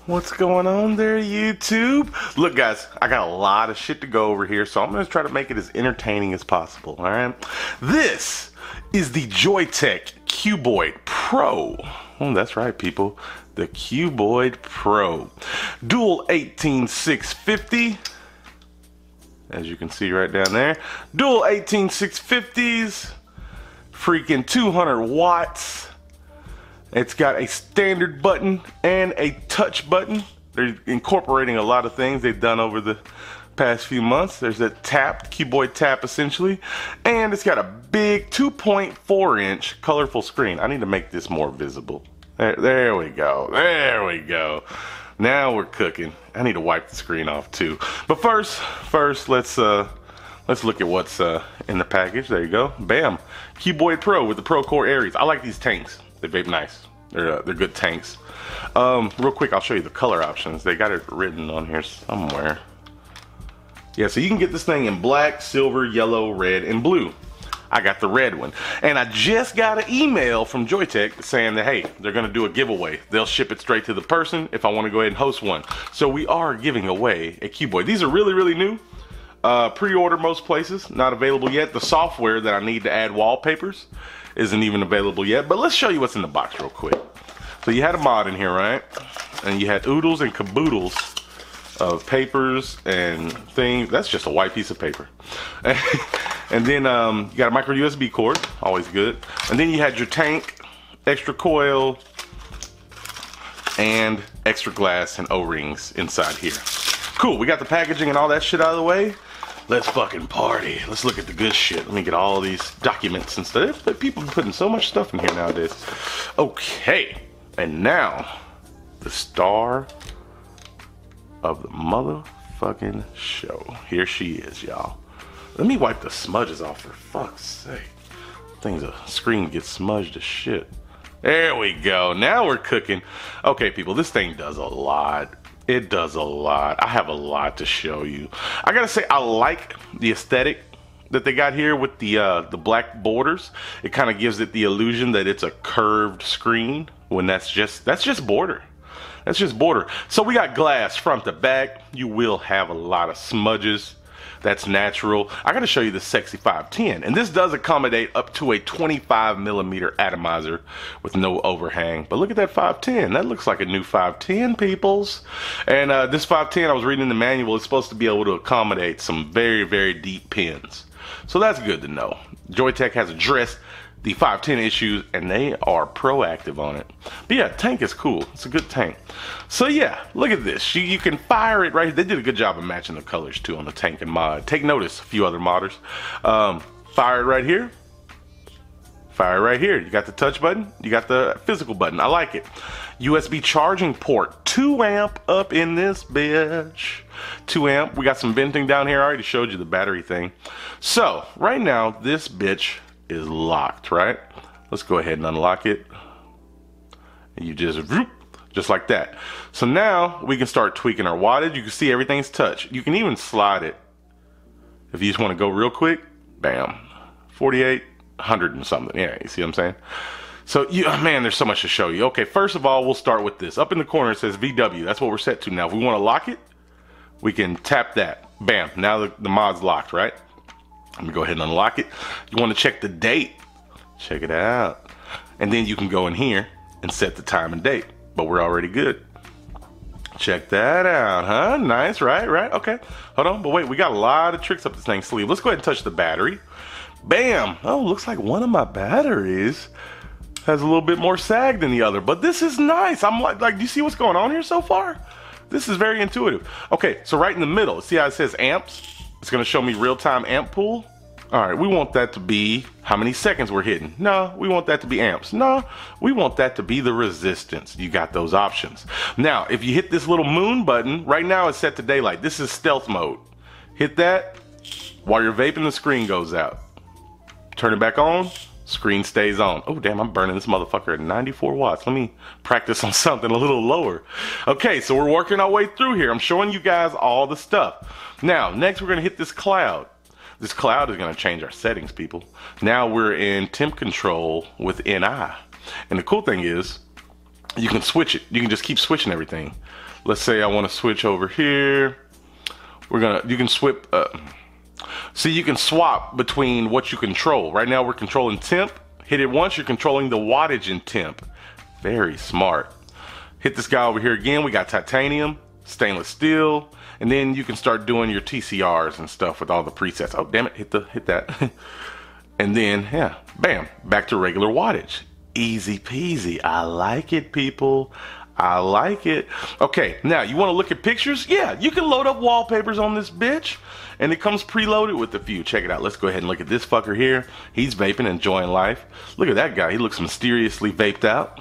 What's going on there, YouTube? Look, guys, I got a lot of shit to go over here, so I'm going to try to make it as entertaining as possible, all right? This is the Joyetech Cuboid Pro. Oh, that's right, people. The Cuboid Pro. Dual 18650. As you can see right down there. Dual 18650s. Freaking 200 watts. It's got a standard button and a touch button. They're incorporating a lot of things they've done over the past few months. There's a tap, Cuboid tap essentially. And it's got a big 2.4 inch colorful screen. I need to make this more visible. There we go. There we go. Now we're cooking. I need to wipe the screen off too. But first, let's look at what's in the package. There you go. Bam. Cuboid Pro with the Pro Core Aries. I like these tanks. They vape nice. They're good tanks. Real quick, I'll show you the color options. They got it written on here somewhere. Yeah, so you can get this thing in black, silver, yellow, red, and blue. I got the red one. And I just got an email from Joyetech saying that, hey, they're going to do a giveaway. They'll ship it straight to the person if I want to go ahead and host one. So we are giving away a Cuboid. These are really, really new. Pre-order most places. Not available yet. The software that I need to add wallpapers isn't even available yet. But let's show you what's in the box real quick. So you had a mod in here, right? And you had oodles and caboodles of papers and things. That's just a white piece of paper. And then you got a micro USB cord, always good. And then you had your tank, extra coil, and extra glass and O-rings inside here. Cool, we got the packaging and all that shit out of the way. Let's fucking party. Let's look at the good shit. Let me get all these documents and stuff. People are putting so much stuff in here nowadays. Okay, and now the star of the motherfucking show. Here she is, y'all. Let me wipe the smudges off for fuck's sake. Things, a screen gets smudged as shit. There we go. Now we're cooking. Okay, people, this thing does a lot. It does a lot. I have a lot to show you. I gotta say, I like the aesthetic that they got here with the black borders. It kind of gives it the illusion that it's a curved screen when that's just border. That's just border. So we got glass front to back. You will have a lot of smudges. That's natural. I gotta show you the sexy 510. And this does accommodate up to a 25mm atomizer with no overhang. But look at that 510. That looks like a new 510, peoples. And this 510, I was reading in the manual, it's supposed to be able to accommodate some very, very deep pins. So that's good to know. Joyetech has addressed the 510 issues and they are proactive on it. But yeah, tank is cool. It's a good tank. So yeah, look at this. You can fire it right here. They did a good job of matching the colors too on the tank and mod. Take notice, a few other modders. Fire it right here. Fire it right here. You got the touch button. You got the physical button. I like it. USB charging port. 2 amp up in this bitch. 2 amp. We got some venting down here. I already showed you the battery thing. So right now, this bitch is locked, right? Let's go ahead and unlock it. And you just like that. So now we can start tweaking our wattage. You can see everything's touch. You can even slide it if you just want to go real quick. Bam, 48, 100 and something. Yeah, you see what I'm saying? So man, there's so much to show you. Okay, first of all, we'll start with this. Up in the corner it says VW. That's what we're set to now. If we want to lock it, we can tap that. Bam, now the mod's locked, right? Let me go ahead and unlock it. You want to check the date. Check it out. And then you can go in here and set the time and date. But we're already good. Check that out, huh? Nice, right? Okay. Hold on, but wait, we got a lot of tricks up this thing's sleeve. Let's go ahead and touch the battery. Bam! Oh, looks like one of my batteries has a little bit more sag than the other. But this is nice. I'm like, do you see what's going on here so far? This is very intuitive. Okay, so right in the middle, see how it says amps? It's gonna show me real-time amp pool. All right, we want that to be how many seconds we're hitting. No, we want that to be amps. No, we want that to be the resistance. You got those options. Now, if you hit this little moon button, right now it's set to daylight. This is stealth mode. Hit that, while you're vaping, the screen goes out. Turn it back on, screen stays on. Oh, damn, I'm burning this motherfucker at 94 watts. Let me practice on something a little lower. Okay, so we're working our way through here. I'm showing you guys all the stuff. Now, next we're gonna hit this cloud. This cloud is gonna change our settings, people. Now we're in temp control with NI. And the cool thing is, you can switch it. You can just keep switching everything. Let's say I want to switch over here. You can swap between what you control. Right now we're controlling temp. Hit it once, you're controlling the wattage in temp. Very smart. Hit this guy over here again. We got titanium, stainless steel, and then you can start doing your TCRs and stuff with all the presets. Oh, damn it, hit that. And then, yeah, bam, back to regular wattage. Easy peasy. I like it, people. I like it. Okay, now you want to look at pictures? Yeah, you can load up wallpapers on this bitch, and it comes preloaded with a few. Check it out. Let's go ahead and look at this fucker here. He's vaping, enjoying life. Look at that guy. He looks mysteriously vaped out.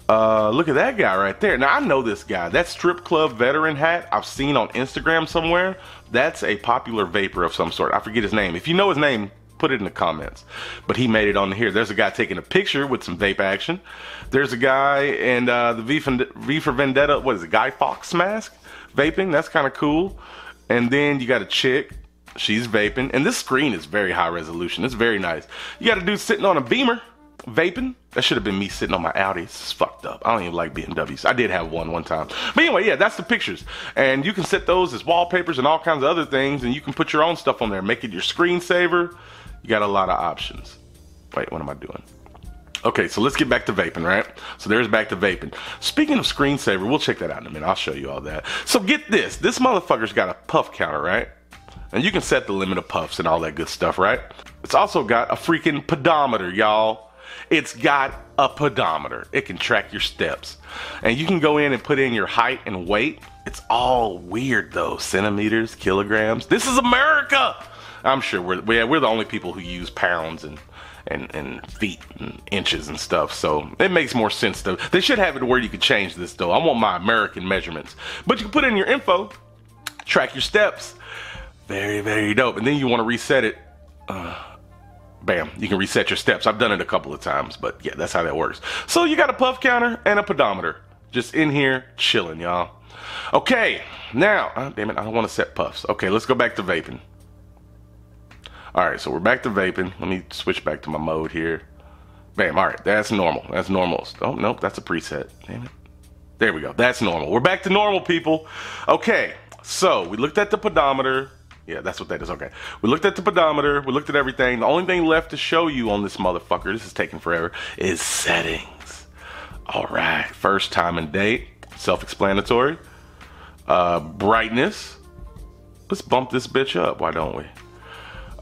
Look at that guy right there. Now, I know this guy. That strip club veteran hat I've seen on Instagram somewhere. That's a popular vapor of some sort. I forget his name. If you know his name, put it in the comments. But he made it on here. There's a guy taking a picture with some vape action. There's a guy in the V for Vendetta, what is it, Guy Fawkes mask? Vaping, that's kind of cool. And then you got a chick, she's vaping. And this screen is very high resolution, it's very nice. You got a dude sitting on a Beamer, vaping. That should have been me sitting on my Audi. This is fucked up. I don't even like BMWs. I did have one time. But anyway, yeah, that's the pictures. And you can set those as wallpapers and all kinds of other things. And you can put your own stuff on there. Make it your screensaver. You got a lot of options. Wait, what am I doing? Okay, so let's get back to vaping, right? So there's back to vaping. Speaking of screensaver, we'll check that out in a minute. I'll show you all that. So get this. This motherfucker's got a puff counter, right? And you can set the limit of puffs and all that good stuff, right? It's also got a freaking pedometer, y'all. It's got a pedometer. It can track your steps. And you can go in and put in your height and weight. It's all weird though. Centimeters, kilograms. This is America! I'm sure we're the only people who use pounds and feet and inches and stuff, so it makes more sense though. They should have it where you could change this though. I want my American measurements. But you can put in your info, track your steps. Very, very dope. And then you want to reset it. Bam, you can reset your steps. I've done it a couple of times, but yeah, that's how that works. So you got a puff counter and a pedometer. Just in here, chilling, y'all. Okay, now, damn it, I don't want to set puffs. Okay, let's go back to vaping. Alright, so we're back to vaping. Let me switch back to my mode here. Bam, alright, that's normal. That's normal. Oh, nope, that's a preset. Damn it. There we go. That's normal. We're back to normal, people. Okay, so we looked at the pedometer. Yeah, that's what that is. Okay. We looked at the pedometer. We looked at everything. The only thing left to show you on this motherfucker, this is taking forever, is settings. Alright, first time and date. Self-explanatory. Brightness. Let's bump this bitch up. Why don't we?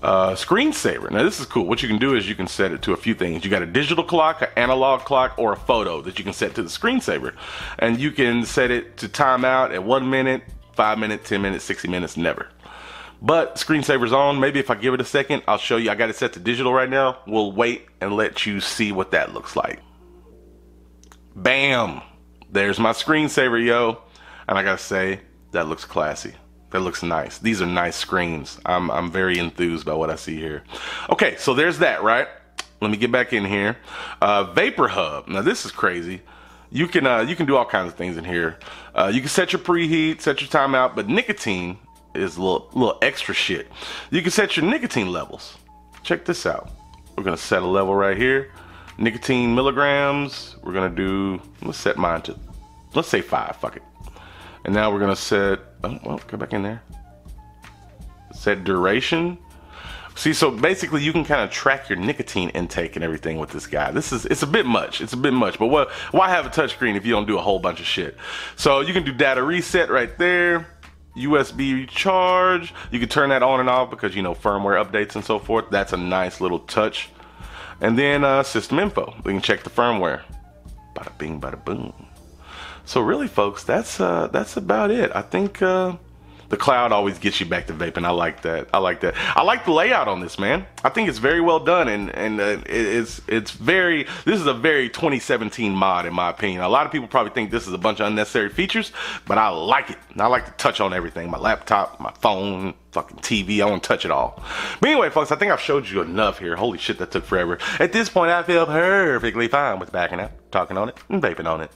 Screensaver. Now this is cool. What you can do is you can set it to a few things. You got a digital clock, an analog clock, or a photo that you can set to the screensaver. And you can set it to time out at 1 minute, 5 minutes, 10 minutes, 60 minutes, never. But screensaver's on. Maybe if I give it a second, I'll show you. I got it set to digital right now. We'll wait and let you see what that looks like. Bam! There's my screensaver, yo. And I gotta say, that looks classy. That looks nice. These are nice screens. I'm very enthused by what I see here. Okay, so there's that, right? Let me get back in here. Vapor Hub. Now this is crazy. You can do all kinds of things in here. You can set your preheat, set your timeout, but nicotine is a little extra shit. You can set your nicotine levels. Check this out. We're gonna set a level right here. Nicotine milligrams. We're gonna do. Let's set mine to. Let's say 5. Fuck it. And now we're gonna set, oh, well, go back in there. Set duration. See, so basically you can kind of track your nicotine intake and everything with this guy. It's a bit much. It's a bit much, but why have a touchscreen if you don't do a whole bunch of shit? So you can do data reset right there. USB charge. You can turn that on and off because, you know, firmware updates and so forth. That's a nice little touch. And then system info. We can check the firmware. Bada bing, bada boom. So really, folks, that's about it. I think the cloud always gets you back to vaping. I like that. I like that. I like the layout on this, man. I think it's very well done, and this is a very 2017 mod in my opinion. A lot of people probably think this is a bunch of unnecessary features, but I like it. And I like to touch on everything. My laptop, my phone, fucking TV. I want to touch it all. But anyway, folks, I think I've showed you enough here. Holy shit, that took forever. At this point, I feel perfectly fine with backing out, talking on it, and vaping on it.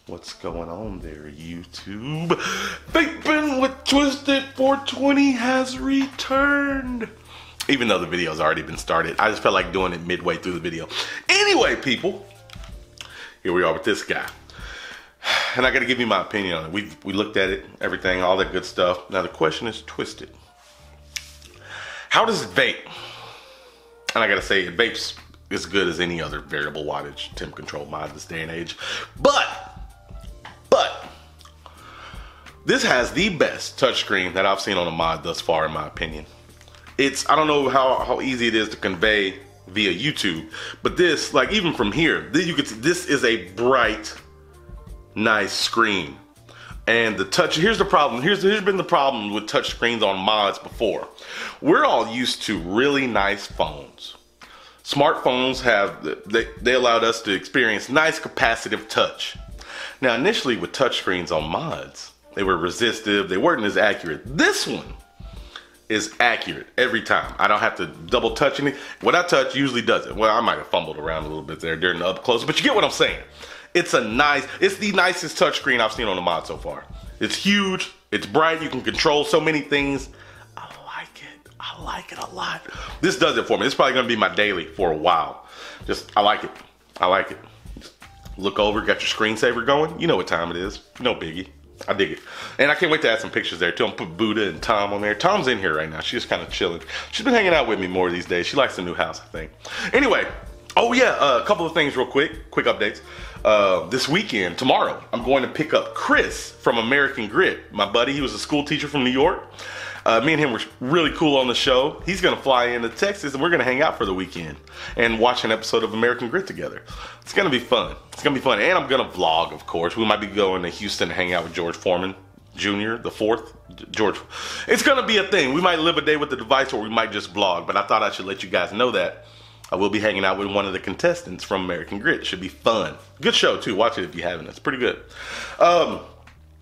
What's going on there, YouTube? Vaping with Twisted 420 has returned. Even though the video's already been started, I just felt like doing it midway through the video. Anyway, Anyway, people, here we are with this guy. And I got to give you my opinion on it. We looked at it, everything, all that good stuff. Now the question is twisted. How does it vape? And I got to say, it vapes as good as any other variable wattage temp control mod this day and age. But this has the best touchscreen that I've seen on a mod thus far, in my opinion. I don't know how easy it is to convey via YouTube, but this, like, even from here, you can see this is a bright, nice screen. And the touch, here's the problem. Here's been the problem with touch screens on mods before. We're all used to really nice phones. Smartphones they allowed us to experience nice capacitive touch. Now initially with touch screens on mods, they were resistive, they weren't as accurate. This one is accurate every time. I don't have to double touch anything. What I touch usually does it. Well, I might have fumbled around a little bit there during the up close, but you get what I'm saying. It's the nicest touchscreen I've seen on the mod so far. It's huge, it's bright, you can control so many things. I like it a lot. This does it for me. It's probably gonna be my daily for a while. I like it. Just look over, got your screensaver going. You know what time it is. No biggie. I dig it. And I can't wait to add some pictures there too. I'm gonna put Buddha and Tom on there. Tom's in here right now. She's just kind of chilling. She's been hanging out with me more these days. She likes the new house, I think. Anyway, oh yeah, a couple of things real quick updates. This weekend, tomorrow, I'm going to pick up Chris from American Grit. My buddy, he was a school teacher from New York. Me and him were really cool on the show. He's gonna fly into Texas and we're gonna hang out for the weekend and watch an episode of American Grit together. It's gonna be fun. And I'm gonna vlog, of course. We might be going to Houston to hang out with George Foreman Jr., the fourth. George. It's gonna be a thing. We might live a day with the device or we might just vlog, but I thought I should let you guys know that. I will be hanging out with one of the contestants from American Grit. Should be fun. Good show too. Watch it if you haven't. It's pretty good.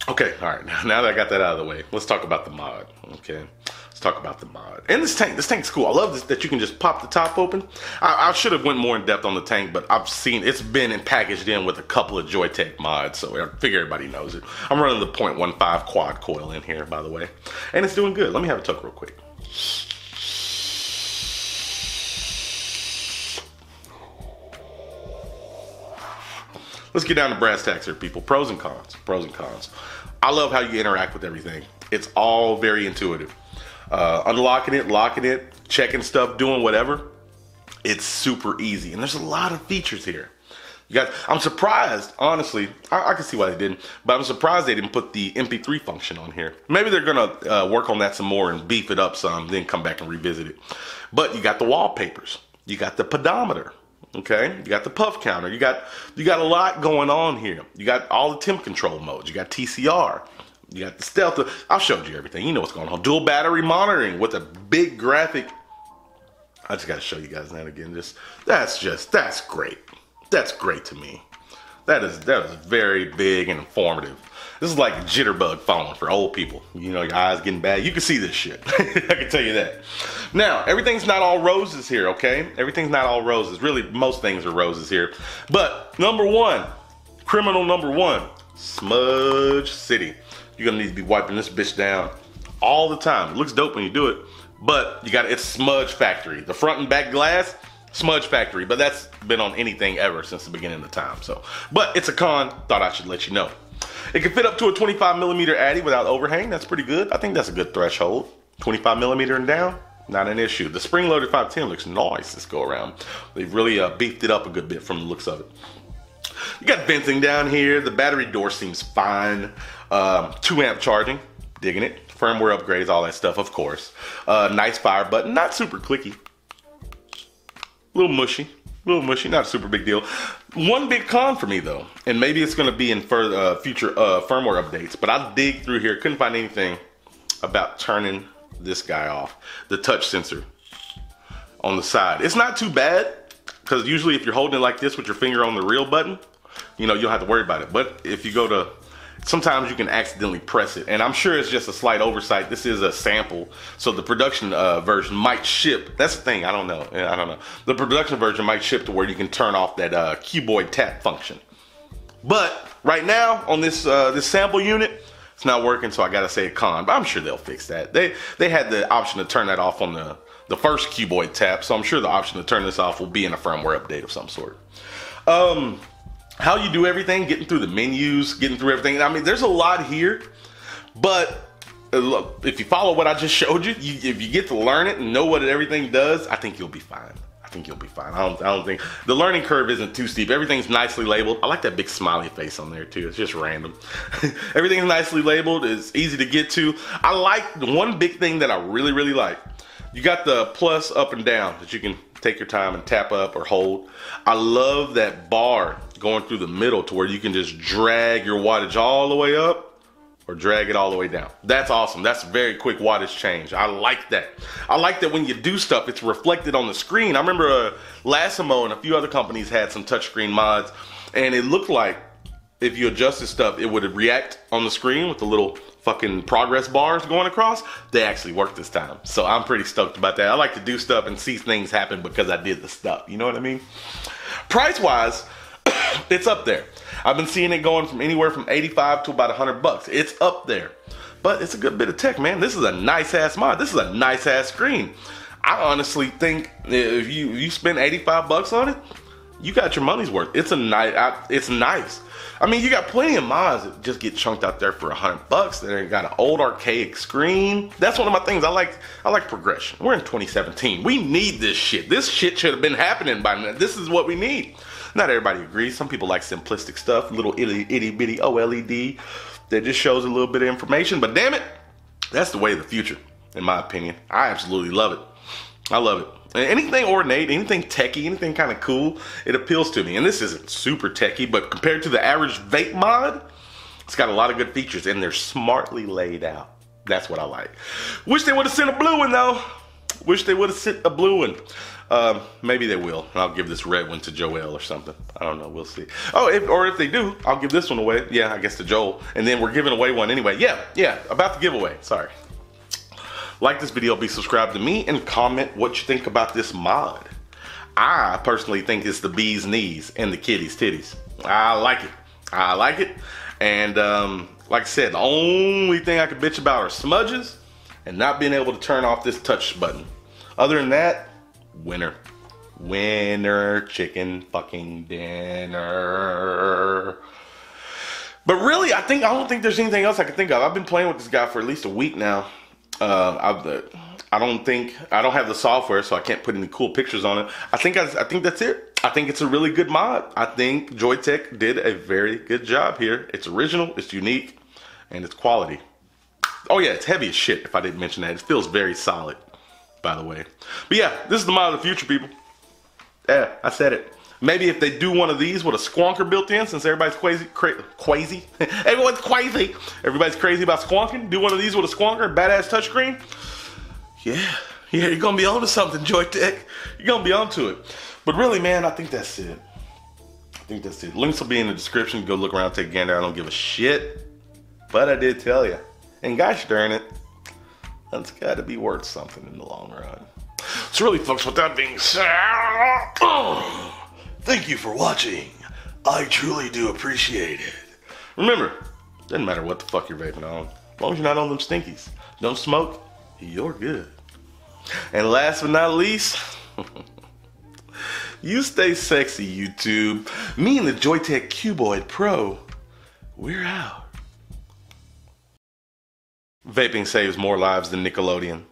Okay, all right. Now that I got that out of the way, let's talk about the mod. Okay, let's talk about the mod. And this tank's cool. I love this, that you can just pop the top open. I should have went more in depth on the tank, but I've seen it's been packaged in with a couple of Joyetech mods, so I figure everybody knows it. I'm running the 0.15 quad coil in here, by the way, and it's doing good. Let me have a tuck real quick. Let's get down to brass tacks here, people. Pros and cons. I love how you interact with everything. It's all very intuitive. Unlocking it, locking it, checking stuff, doing whatever. It's super easy. And there's a lot of features here. You guys, I'm surprised, honestly. I can see why they didn't, but I'm surprised they didn't put the MP3 function on here. Maybe they're gonna work on that some more and beef it up some, then come back and revisit it. But you got the wallpapers. You got the pedometer. Okay, you got the puff counter. You got a lot going on here. You got all the temp control modes. You got TCR. You got the stealth. I've showed you everything. You know what's going on. Dual battery monitoring with a big graphic. I just got to show you guys that again. That's great. That's great to me. That is very big and informative. This is like a jitterbug phone for old people. You know, your eyes getting bad. You can see this shit. I can tell you that. Now, everything's not all roses here, okay? Everything's not all roses. Really, most things are roses here. But number one, criminal number one, Smudge City. You're gonna need to be wiping this bitch down all the time. It looks dope when you do it, but it's Smudge Factory. The front and back glass, Smudge Factory. But that's been on anything ever since the beginning of time. So, but it's a con. Thought I should let you know. It can fit up to a 25mm Addy without overhang. That's pretty good. I think that's a good threshold. 25mm and down, not an issue. The spring-loaded 510 looks nice this go around. They've really beefed it up a good bit from the looks of it. You got venting down here. The battery door seems fine. 2 amp charging, digging it. Firmware upgrades, all that stuff, of course. Nice fire button, not super clicky. A little mushy, not a super big deal. One big con for me though, and maybe it's gonna be in future firmware updates, but I dig through here, couldn't find anything about turning this guy off. The touch sensor on the side. It's not too bad, because usually if you're holding it like this with your finger on the real button, you know, you don't have to worry about it. But if you go to, sometimes you can accidentally press it, and I'm sure it's just a slight oversight. This is a sample, so the production version might ship. That's the thing, I don't know. The production version might ship to where you can turn off that cuboid tap function. But right now on this this sample unit, it's not working, so I gotta say a con. But I'm sure they'll fix that. They had the option to turn that off on the the first Cuboid tap, so I'm sure the option to turn this off will be in a firmware update of some sort. How you do everything, getting through the menus, getting through everything. I mean, there's a lot here, but look, if you follow what I just showed you, if you get to learn it and know what everything does, I think you'll be fine. I think you'll be fine. I don't think the learning curve isn't too steep. Everything's nicely labeled. I like that big smiley face on there too. It's just random. Everything's nicely labeled. It's easy to get to. I like the one big thing that I really, really like. You got the plus up and down that you can take your time and tap up or hold. I love that bar going through the middle to where you can just drag your wattage all the way up or drag it all the way down. That's awesome. That's a very quick wattage change. I like that. I like that when you do stuff, it's reflected on the screen. I remember Lassimo and a few other companies had some touchscreen mods, and it looked like if you adjusted stuff, it would react on the screen with the little fucking progress bars going across. They actually worked this time. So I'm pretty stoked about that. I like to do stuff and see things happen because I did the stuff. You know what I mean? Price-wise, it's up there. I've been seeing it going from anywhere from 85 to about 100 bucks. It's up there. But it's a good bit of tech, man. This is a nice-ass mod. This is a nice-ass screen. I honestly think if you spend 85 bucks on it, you got your money's worth. It's nice. I mean, you got plenty of mods that just get chunked out there for 100 bucks that ain't got an old archaic screen. That's one of my things. I like progression. We're in 2017. We need this shit. This shit should have been happening by now. This is what we need. Not everybody agrees. Some people like simplistic stuff, little itty bitty OLED that just shows a little bit of information. But damn it, that's the way of the future, in my opinion. I absolutely love it. I love it. Anything ornate, anything techie, anything kind of cool, it appeals to me. And this isn't super techie, but compared to the average vape mod, it's got a lot of good features and they're smartly laid out. That's what I like. Wish they would have sent a blue one though. Wish they would have sent a blue one. Maybe they will. I'll give this red one to Joel or something. I don't know. We'll see. Oh, if they do, I'll give this one away. Yeah, I guess to Joel. And then we're giving away one anyway. Yeah, about the giveaway. Sorry. Like this video, be subscribed to me, and comment what you think about this mod. I personally think it's the bee's knees and the kitty's titties. I like it. I like it. And like I said, the only thing I could bitch about are smudges and not being able to turn off this touch button. Other than that, winner. Winner chicken fucking dinner. But really, I don't think there's anything else I can think of. I've been playing with this guy for at least a week now. I don't have the software, so I can't put any cool pictures on it. I think that's it. I think it's a really good mod. I think Joyetech did a very good job here. It's original, it's unique, and it's quality. Oh yeah, it's heavy as shit, if I didn't mention that. It feels very solid, by the way. But yeah, this is the mod of the future, people. Yeah, I said it. Maybe if they do one of these with a squonker built in, since everybody's crazy. Everyone's crazy. Everybody's crazy about squonking. Do one of these with a squonker, badass touchscreen. Yeah, you're gonna be onto something, Joyetech. You're gonna be onto it. But really, man, I think that's it. Links will be in the description. Go look around, take a gander. I don't give a shit. But I did tell you. And gosh darn it, that's gotta be worth something in the long run. So really, folks, with that being said, thank you for watching. I truly do appreciate it. Remember, doesn't matter what the fuck you're vaping on. As long as you're not on them stinkies. Don't smoke, you're good. And last but not least, you stay sexy, YouTube. Me and the Joyetech Cuboid Pro, we're out. Vaping saves more lives than Nickelodeon.